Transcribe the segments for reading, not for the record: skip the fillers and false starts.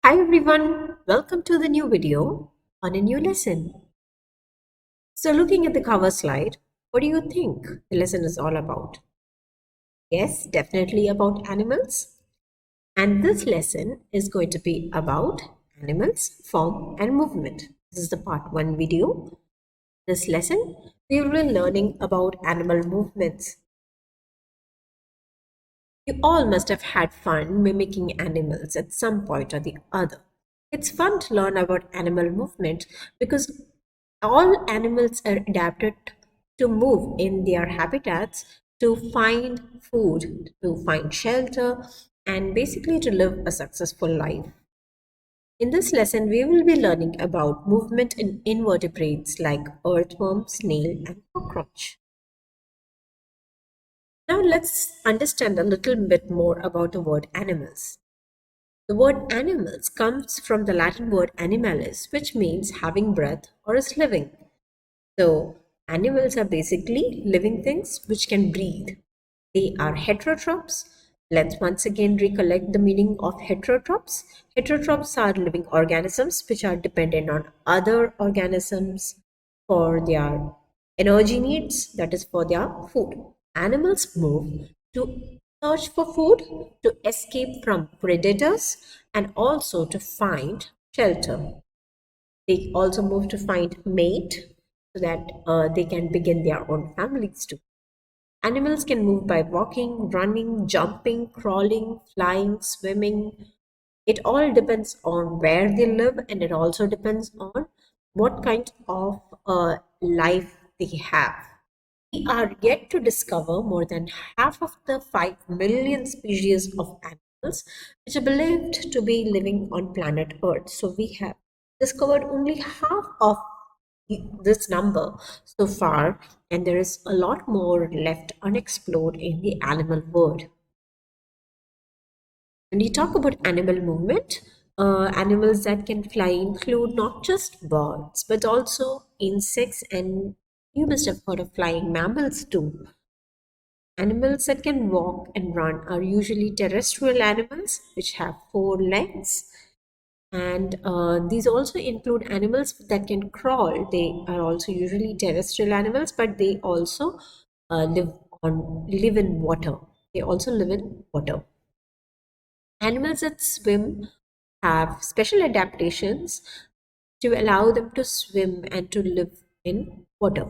Hi everyone, welcome to the new video on a new lesson. So looking at the cover slide, what do you think the lesson is all about? Yes, definitely about animals. And this lesson is going to be about animals, form and movement. This is the part 1 video. This lesson, we will be learning about animal movements. You all must have had fun mimicking animals at some point or the other. It's fun to learn about animal movement because all animals are adapted to move in their habitats to find food, to find shelter, and basically to live a successful life. In this lesson, we will be learning about movement in invertebrates like earthworm, snail, and cockroach. Now let's understand a little bit more about the word animals. The word animals comes from the Latin word animalis, which means having breath or is living. So, animals are basically living things which can breathe. They are heterotrophs. Let's once again recollect the meaning of heterotrophs. Heterotrophs are living organisms which are dependent on other organisms for their energy needs, that is, for their food. Animals move to search for food, to escape from predators, and also to find shelter. They also move to find mate so that they can begin their own families too. Animals can move by walking, running, jumping, crawling, flying, swimming. It all depends on where they live, and it also depends on what kind of life they have. We are yet to discover more than half of the 5 million species of animals which are believed to be living on planet Earth. So we have discovered only half of this number so far, and there is a lot more left unexplored in the animal world. When we talk about animal movement, animals that can fly include not just birds but also insects, and you must have heard of flying mammals too. Animals that can walk and run are usually terrestrial animals which have 4 legs, and these also include animals that can crawl. They are also usually terrestrial animals, but they also live in water. They also live in water. Animals that swim have special adaptations to allow them to swim and to live in water.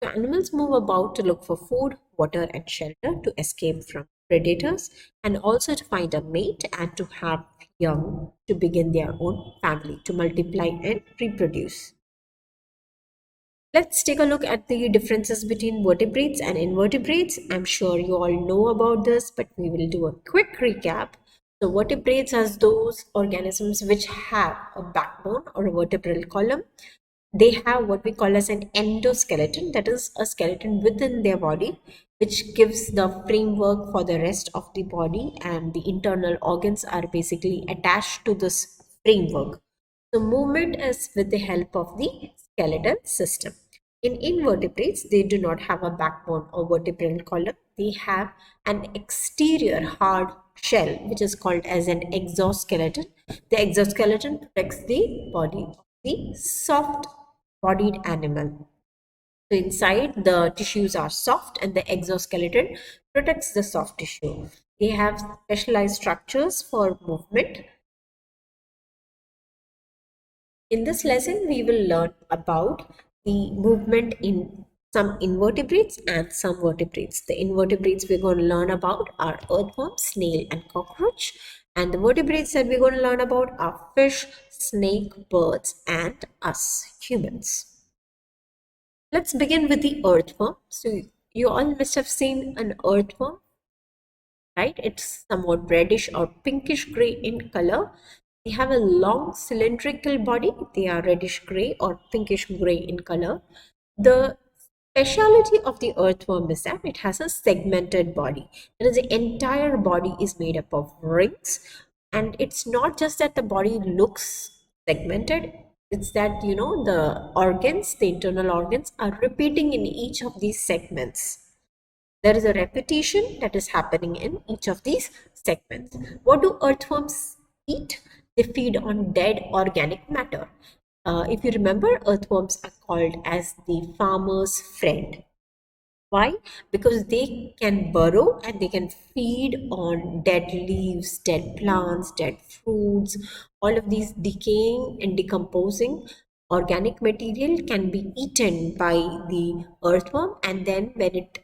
So animals move about to look for food, water, and shelter, to escape from predators, and also to find a mate and to have young, to begin their own family, to multiply and reproduce. Let's take a look at the differences between vertebrates and invertebrates. I'm sure you all know about this, but we will do a quick recap. So vertebrates are those organisms which have a backbone or a vertebral column. They have what we call as an endoskeleton, that is a skeleton within their body, which gives the framework for the rest of the body, and the internal organs are basically attached to this framework. So movement is with the help of the skeletal system. In invertebrates, they do not have a backbone or vertebral column. They have an exterior hard shell, which is called as an exoskeleton. The exoskeleton protects the body of the soft bodied animal. So inside, the tissues are soft and the exoskeleton protects the soft tissue. They have specialized structures for movement. In this lesson, we will learn about the movement in some invertebrates and some vertebrates. The invertebrates we're going to learn about are earthworm, snail, and cockroach. And the vertebrates that we're going to learn about are fish, snake, birds, and us, humans. Let's begin with the earthworm. So you all must have seen an earthworm, right? It's somewhat reddish or pinkish gray in color. They have a long cylindrical body. They are reddish gray or pinkish gray in color. The speciality of the earthworm is that it has a segmented body. That is, the entire body is made up of rings. And it's not just that the body looks segmented, it's that, the organs, the internal organs, are repeating in each of these segments. There is a repetition that is happening in each of these segments. What do earthworms eat? They feed on dead organic matter. If you remember, earthworms are called as the farmer's friend. Why? Because they can burrow and they can feed on dead leaves, dead plants, dead fruits. All of these decaying and decomposing organic material can be eaten by the earthworm, and then when it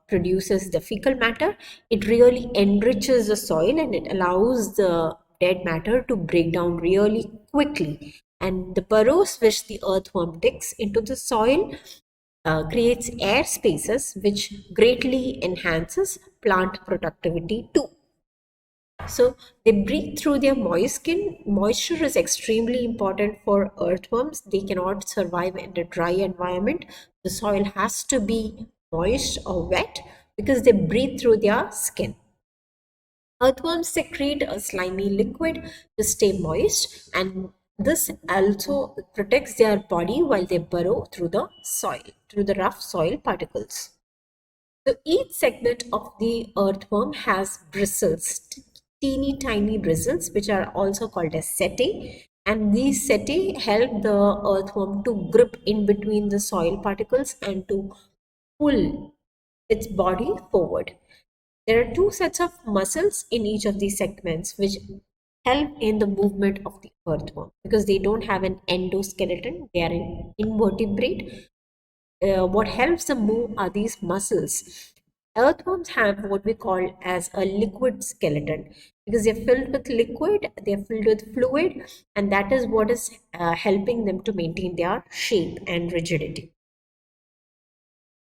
produces the fecal matter, it really enriches the soil and it allows the dead matter to break down really quickly. And the burrows which the earthworm digs into the soil creates air spaces which greatly enhances plant productivity too. So they breathe through their moist skin. Moisture is extremely important for earthworms. They cannot survive in a dry environment. The soil has to be moist or wet because they breathe through their skin. Earthworms secrete a slimy liquid to stay moist, and this also protects their body while they burrow through the soil, through the rough soil particles. So each segment of the earthworm has bristles, teeny tiny bristles, which are also called as setae. And these setae help the earthworm to grip in between the soil particles and to pull its body forward. There are two sets of muscles in each of these segments which help in the movement of the earthworm because they don't have an endoskeleton, they are an invertebrate. What helps them move are these muscles. Earthworms have what we call as a liquid skeleton because they're filled with liquid, they're filled with fluid, and that is what is helping them to maintain their shape and rigidity.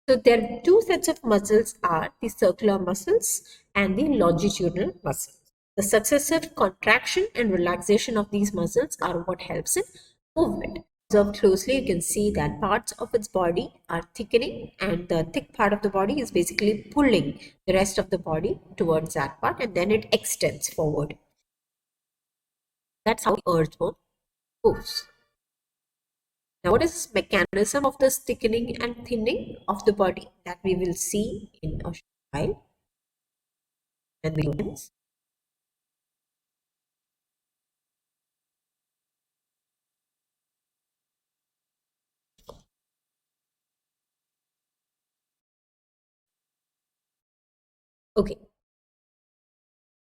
So there are two sets of muscles are the circular muscles and the longitudinal muscles. The successive contraction and relaxation of these muscles are what helps in movement. Observe closely, you can see that parts of its body are thickening and the thick part of the body is basically pulling the rest of the body towards that part and then it extends forward. That's how the earthworm moves. Now, what is this mechanism of this thickening and thinning of the body that we will see in a while when we humans? Okay,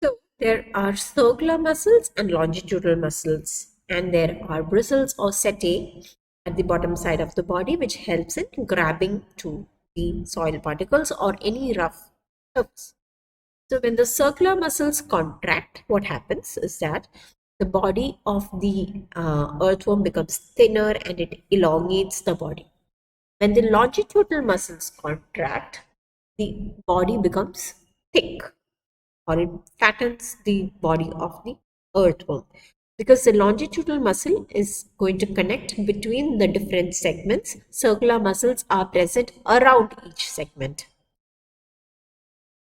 so there are circular muscles and longitudinal muscles, and there are bristles or setae at the bottom side of the body, which helps in grabbing to the soil particles or any rough surface. So when the circular muscles contract, what happens is that the body of the earthworm becomes thinner and it elongates the body. When the longitudinal muscles contract, the body becomes thick or it fattens the body of the earthworm because the longitudinal muscle is going to connect between the different segments. Circular muscles are present around each segment.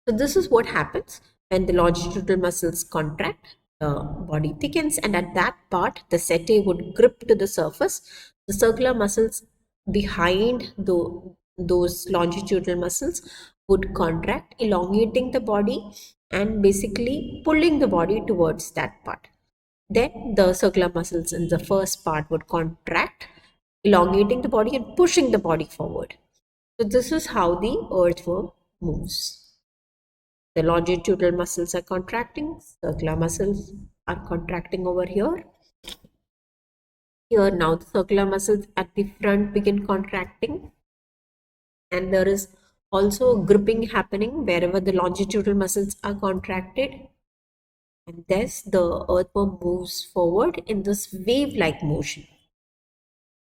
So this is what happens when the longitudinal muscles contract, the body thickens, and at that part, the setae would grip to the surface. The circular muscles behind those longitudinal muscles would contract, elongating the body and basically pulling the body towards that part. Then the circular muscles in the first part would contract, elongating the body and pushing the body forward. So this is how the earthworm moves. The longitudinal muscles are contracting, circular muscles are contracting over here. Here now the circular muscles at the front begin contracting, and there is also gripping happening wherever the longitudinal muscles are contracted. And thus the earthworm moves forward in this wave-like motion.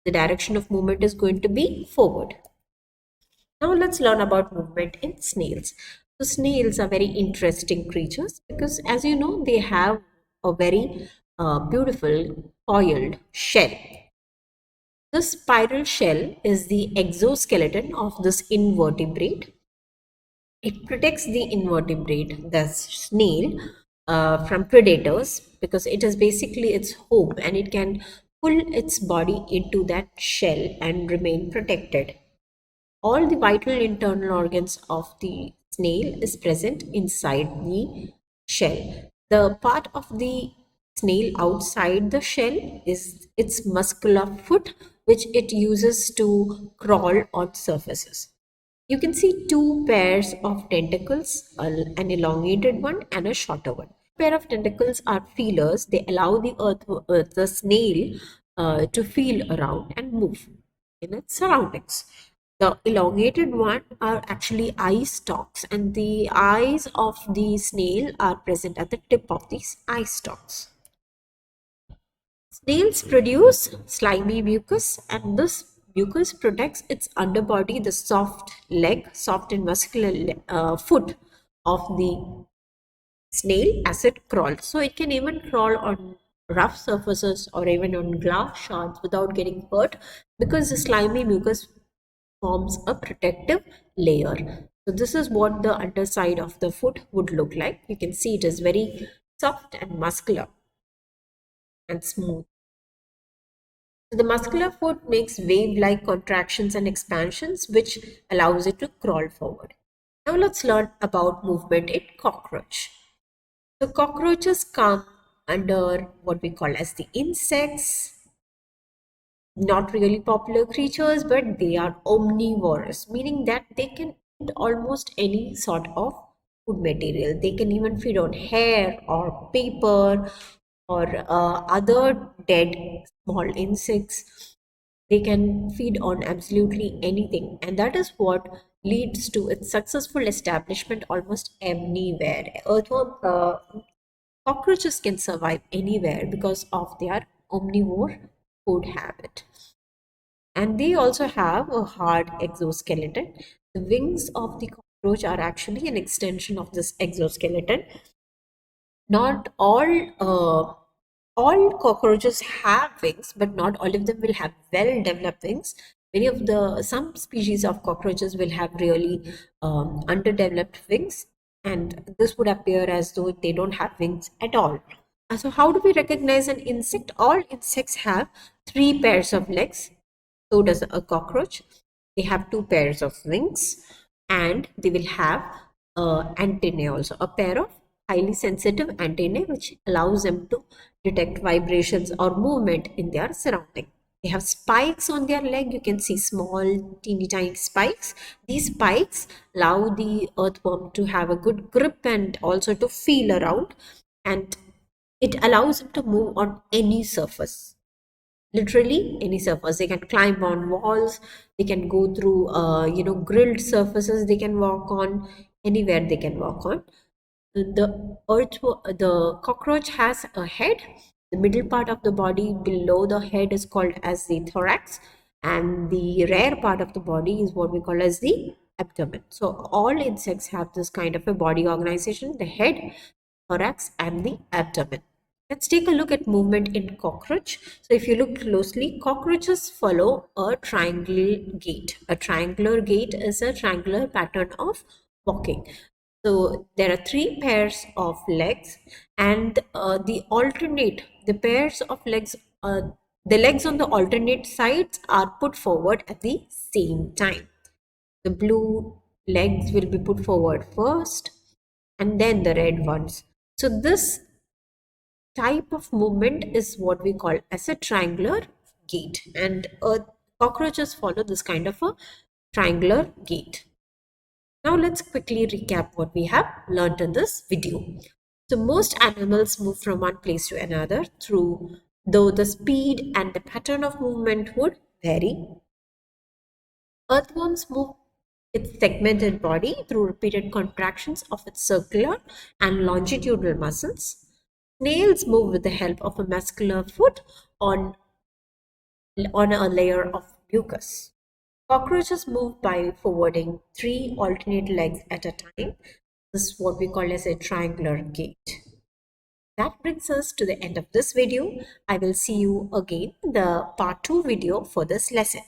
The direction of movement is going to be forward. Now let's learn about movement in snails. So snails are very interesting creatures because as you know, they have a very beautiful coiled shell. The spiral shell is the exoskeleton of this invertebrate. It protects the invertebrate, the snail, from predators because it is basically its home and it can pull its body into that shell and remain protected. All the vital internal organs of the snail is present inside the shell. The part of the snail outside the shell is its muscular foot, which it uses to crawl on surfaces. You can see two pairs of tentacles, an elongated one and a shorter one. Pair of tentacles are feelers. They allow the snail to feel around and move in its surroundings. The elongated one are actually eye stalks, and the eyes of the snail are present at the tip of these eye stalks. Snails produce slimy mucus, and this mucus protects its underbody, the soft and muscular foot of the snail as it crawls. So it can even crawl on rough surfaces or even on glass shards without getting hurt because the slimy mucus forms a protective layer. So this is what the underside of the foot would look like. You can see it is very soft and muscular and smooth. So the muscular foot makes wave-like contractions and expansions, which allows it to crawl forward. Now let's learn about movement in cockroach. So cockroaches come under what we call as the insects. Not really popular creatures, but they are omnivorous, meaning that they can eat almost any sort of food material. They can even feed on hair or paper or other dead small insects. They can feed on absolutely anything, and that is what leads to its successful establishment almost anywhere. Cockroaches can survive anywhere because of their omnivore food habit. And they also have a hard exoskeleton. The wings of the cockroach are actually an extension of this exoskeleton. Not all cockroaches have wings, but not all of them will have well developed wings. Some species of cockroaches will have really underdeveloped wings, and this would appear as though they don't have wings at all. So how do we recognize an insect? All insects have three pairs of legs. So does a cockroach. They have two pairs of wings, and they will have antennae also, a pair of highly sensitive antennae which allows them to detect vibrations or movement in their surrounding. They have spikes on their leg. You can see small teeny tiny spikes. These spikes allow the earthworm to have a good grip and also to feel around, and it allows them to move on any surface, literally any surface. They can climb on walls, they can go through grilled surfaces, they can walk on anywhere, they can walk on. The cockroach has a head. The middle part of the body below the head is called as the thorax, and the rear part of the body is what we call as the abdomen. So all insects have this kind of a body organization: the head, thorax, and the abdomen. Let's take a look at movement in cockroach. So if you look closely, cockroaches follow a triangular gait. A triangular gait is a triangular pattern of walking. So there are three pairs of legs, and the pairs of legs, the legs on the alternate sides are put forward at the same time. The blue legs will be put forward first, and then the red ones. So this type of movement is what we call as a triangular gait, and cockroaches follow this kind of a triangular gait. Now let's quickly recap what we have learned in this video. So most animals move from one place to another, though the speed and the pattern of movement would vary. Earthworms move its segmented body through repeated contractions of its circular and longitudinal muscles. Snails move with the help of a muscular foot on a layer of mucus. Cockroaches move by forwarding three alternate legs at a time. This is what we call as a triangular gait. That brings us to the end of this video. I will see you again in the part 2 video for this lesson.